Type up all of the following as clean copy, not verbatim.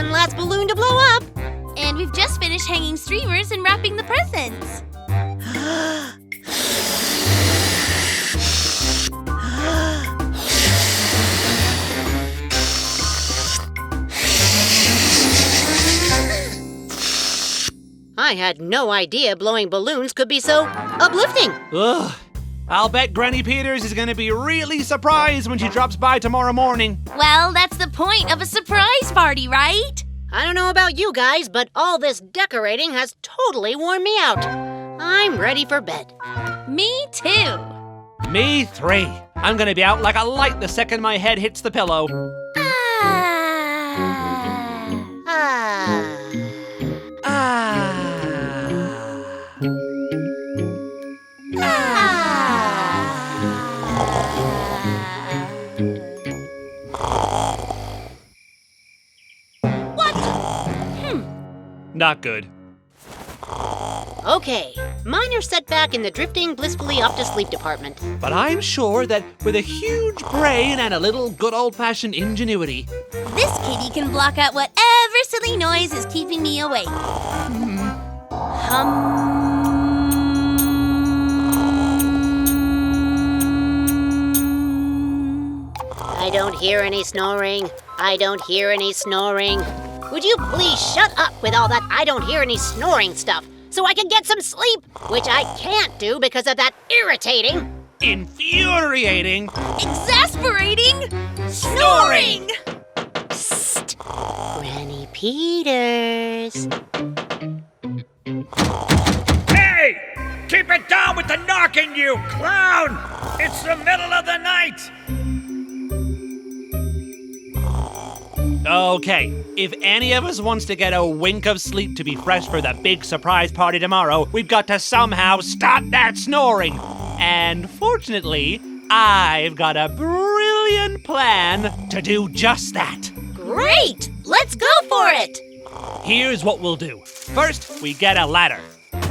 one last balloon to blow up. And we've just finished hanging streamers and wrapping the presents. I had no idea blowing balloons could be so uplifting. Ugh. I'll bet Granny Peters is gonna be really surprised when she drops by tomorrow morning. Well, that's the point of a surprise party, right? I don't know about you guys, but all this decorating has totally worn me out. I'm ready for bed. Me too. Me 3. I'm gonna be out like a light the second my head hits the pillow. Not good. Okay, minor setback in the drifting blissfully off to sleep department. But I'm sure that with a huge brain and a little good old-fashioned ingenuity, This kitty can block out whatever silly noise is keeping me awake. I don't hear any snoring. I don't hear any snoring. Would you please shut up with all that I don't hear any snoring stuff so I can get some sleep, which I can't do because of that irritating, infuriating, Exasperating! Snoring! Psst, Granny Peters. Hey! Keep it down with the knocking, you clown! It's the middle of the night! Okay, if any of us wants to get a wink of sleep to be fresh for the big surprise party tomorrow, we've got to somehow stop that snoring. And fortunately, I've got a brilliant plan to do just that. Great! Let's go for it! Here's what we'll do. First, we get a ladder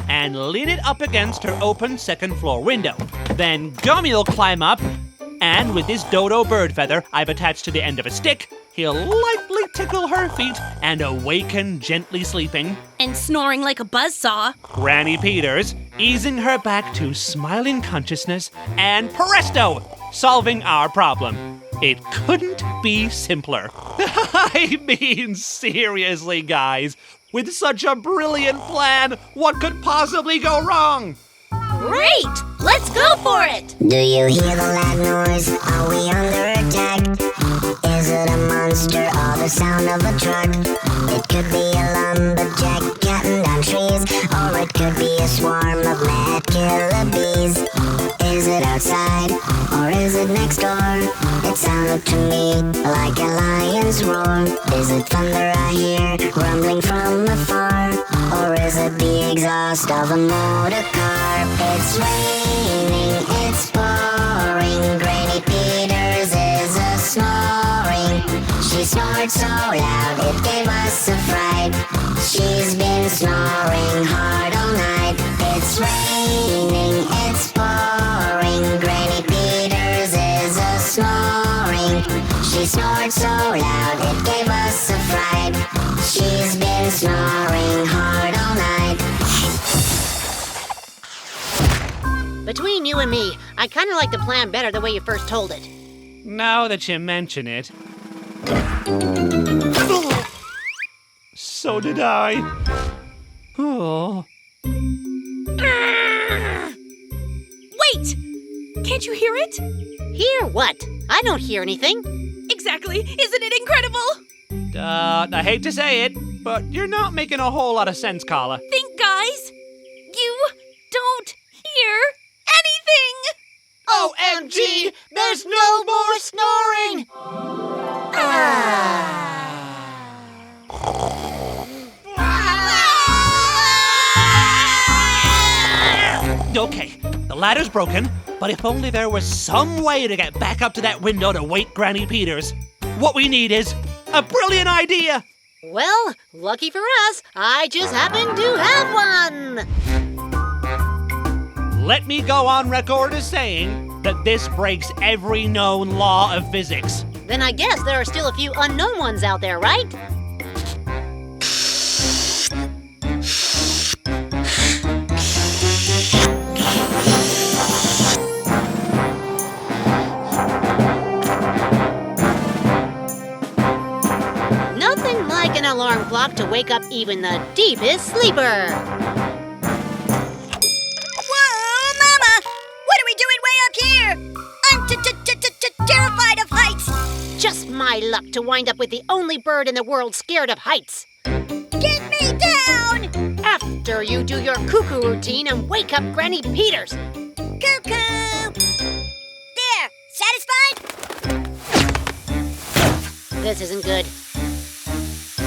and lean it up against her open second floor window. Then Gummy will climb up, and with this dodo bird feather I've attached to the end of a stick, he'll lightly tickle her feet and awaken gently sleeping And snoring like a buzzsaw. Granny Peters, easing her back to smiling consciousness, and presto, solving our problem. It couldn't be simpler. I mean, seriously, guys, with such a brilliant plan, what could possibly go wrong? Great! Let's go for it! Do you hear the loud noise? Are we under attack? Is it a monster or the sound of a truck? It could be a lumberjack cutting down trees, or it could be a swarm of mad killer bees. Is it outside or is it next door? It sounded to me like a lion's roar. Is it thunder I hear rumbling from afar? Or is it the exhaust of a motor car? It's raining, it's pouring. Granny Peters is a snoring. She snored so loud it gave us a fright. She's been snoring hard all night. It's raining, it's pouring. Granny Peters is a snoring. She snored so loud it gave us a fright. She's been snoring hard all night. Between you and me, I kind of like the plan better the way you first told it. Now that you mention it. So did I. Oh. Wait! Can't you hear it? Hear what? I don't hear anything. Exactly! Isn't it incredible? I hate to say it, but you're not making a whole lot of sense, Carla. Think, guys. You don't hear anything! OMG! There's no more snoring! Okay, the ladder's broken, but if only there was some way to get back up to that window to wake Granny Peters. What we need is a brilliant idea! Well, lucky for us, I just happen to have one! Let me go on record as saying that this breaks every known law of physics. Then I guess there are still a few unknown ones out there, right? clock to wake up even the deepest sleeper. Whoa, Mama! What are we doing way up here? I'm terrified of heights. Just my luck to wind up with the only bird in the world scared of heights. Get me down! After you do your cuckoo routine and wake up Granny Peters. Cuckoo! There! Satisfied? This isn't good.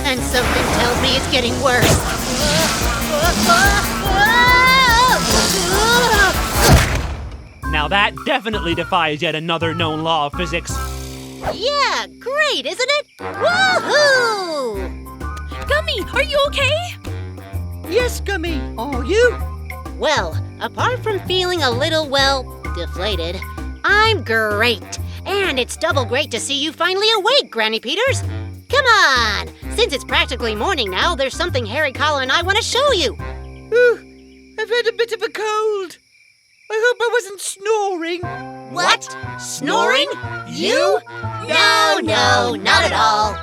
And something tells me it's getting worse. Now that definitely defies yet another known law of physics. Yeah, great, isn't it? Woohoo! Gummy, are you okay? Yes, Gummy, are you? Well, apart from feeling a little, deflated, I'm great. And it's double great to see you finally awake, Granny Peters. Come on! Since it's practically morning now, there's something Harry, Collar, and I want to show you. Ooh, I've had a bit of a cold. I hope I wasn't snoring. What? Snoring? You? No, not at all.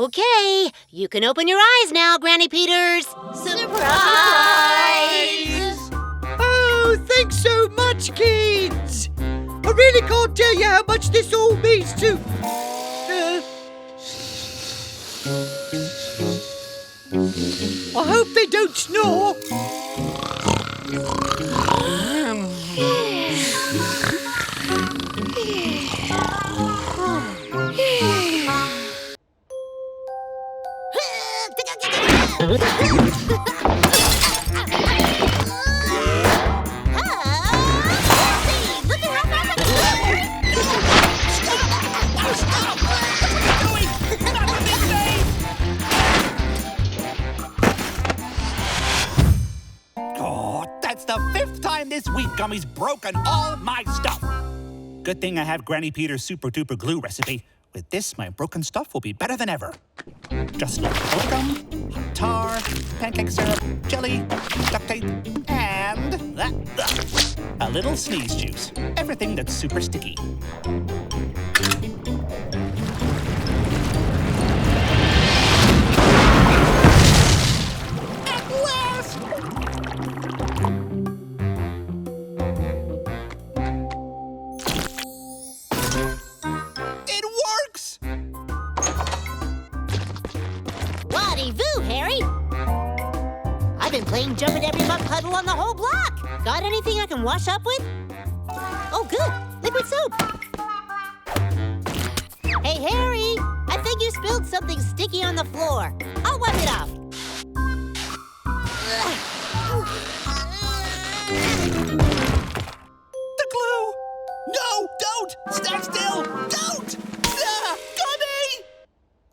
Okay, you can open your eyes now, Granny Peters. Surprise! Oh, thanks so much, kids. I really can't tell you how much this all means to... I hope they don't snore. That's the 5th time this week Gummy's broken all my stuff. Good thing I have Granny Peters' super duper glue recipe. With this, my broken stuff will be better than ever. Just like bubblegum, tar, pancake syrup, jelly, duct tape, and a little sneeze juice. Everything that's super sticky. At last! It works! Whatty-voo, Harry! I've been playing jump in every muck puddle on the whole block. Got anything I can wash up with? Oh, good. Liquid soap. Hey, Harry! I think you spilled something sticky on the floor. I'll wipe it off. The glue! No, don't! Stand still! Don't!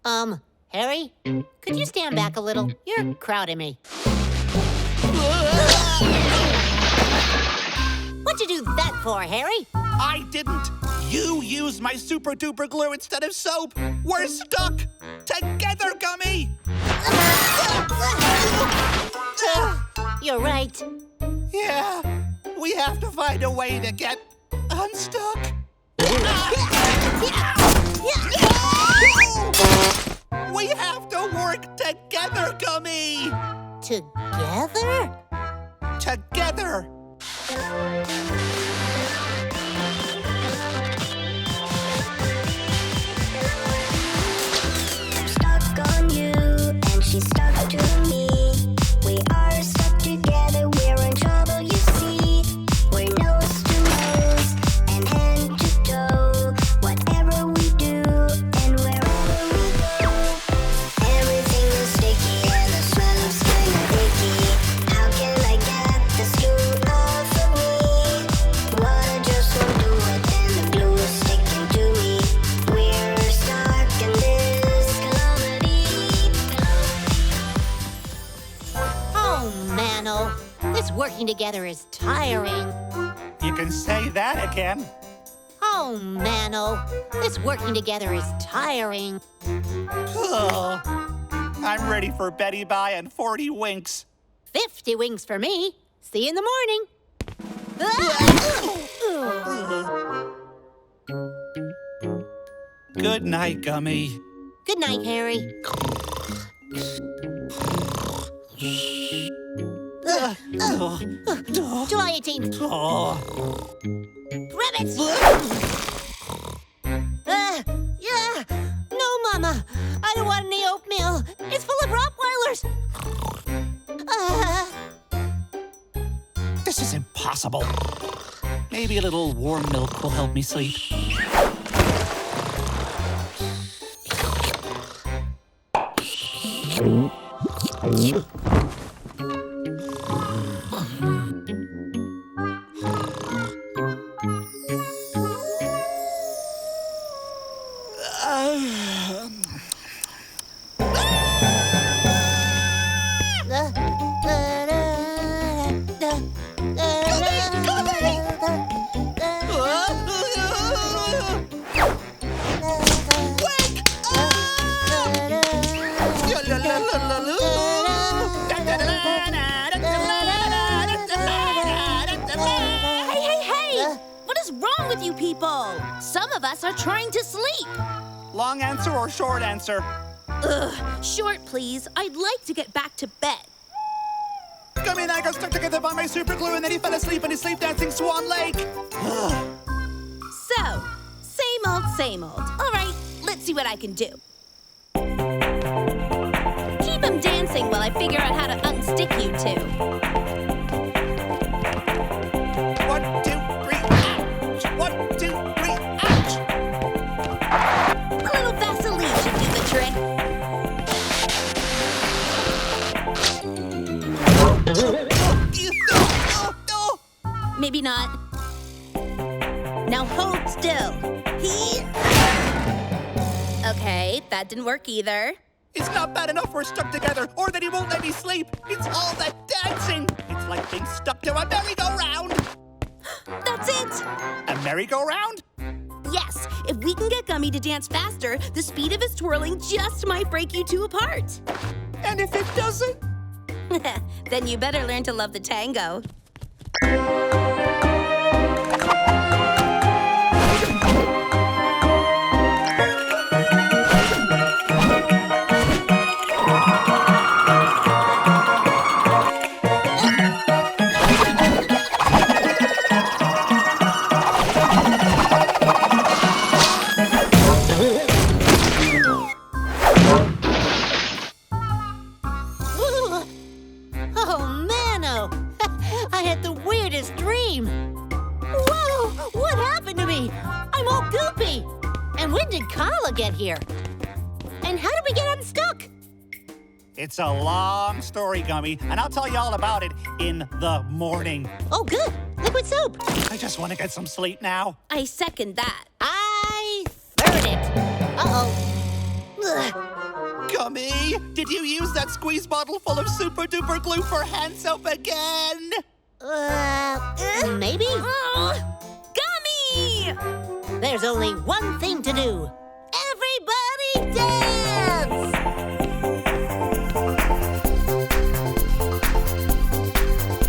Gummy! Harry? Could you stand back a little? You're crowding me. What'd you do that for, Harry? I didn't. You used my super duper glue instead of soap. We're stuck. Together, Gummy. You're right. Yeah, we have to find a way to get unstuck. We have to work together, Gummy. Together? Together. Stuck on you, and she's stuck to me. We are stuck together, we're in trouble, you see. We're nose to nose and hand to toe. Whatever we do and wherever we go, everything is sticky and the smell is kinda icky. How can I get this glue off of me? What I just won't do it, and the glue is sticking to me. We're stuck in this calamity. Oh, Mano. This working together is tiring. You can say that again. Oh, Mano. This working together is tiring. Ugh. I'm ready for Betty Bye and 40 winks. 50 wings for me. See you in the morning. Good night, Gummy. Good night, Harry. July 18th. Oh. Rabbits! Yeah! No, Mama! I don't want any oatmeal! It's full of Rottweilers! This is impossible. Maybe a little warm milk will help me sleep. You people! Some of us are trying to sleep. Long answer or short answer? Ugh, short, please. I'd like to get back to bed. Gummy and I got stuck together by my super glue, and then he fell asleep in his sleep dancing Swan Lake. So, same old. All right, let's see what I can do. Keep him dancing while I figure out how to unstick you two. 1, 2, 3, ouch! 1, 2, 3, ouch! A little Vaseline should do the trick. Maybe not. Now hold still. Okay, that didn't work either. It's not bad enough we're stuck together, or that he won't let me sleep. It's all that dancing. It's like being stuck to a merry-go-round. That's it! A merry-go-round? Yes, if we can get Gummy to dance faster, the speed of his twirling just might break you two apart. And if it doesn't? Then you better learn to love the tango. Here. And how did we get unstuck? It's a long story, Gummy, and I'll tell you all about it in the morning. Oh, good. Liquid soap. I just want to get some sleep now. I second that. I third it. Uh-oh. Gummy, did you use that squeeze bottle full of super-duper glue for hand soap again? Maybe? Gummy! There's only one thing to do.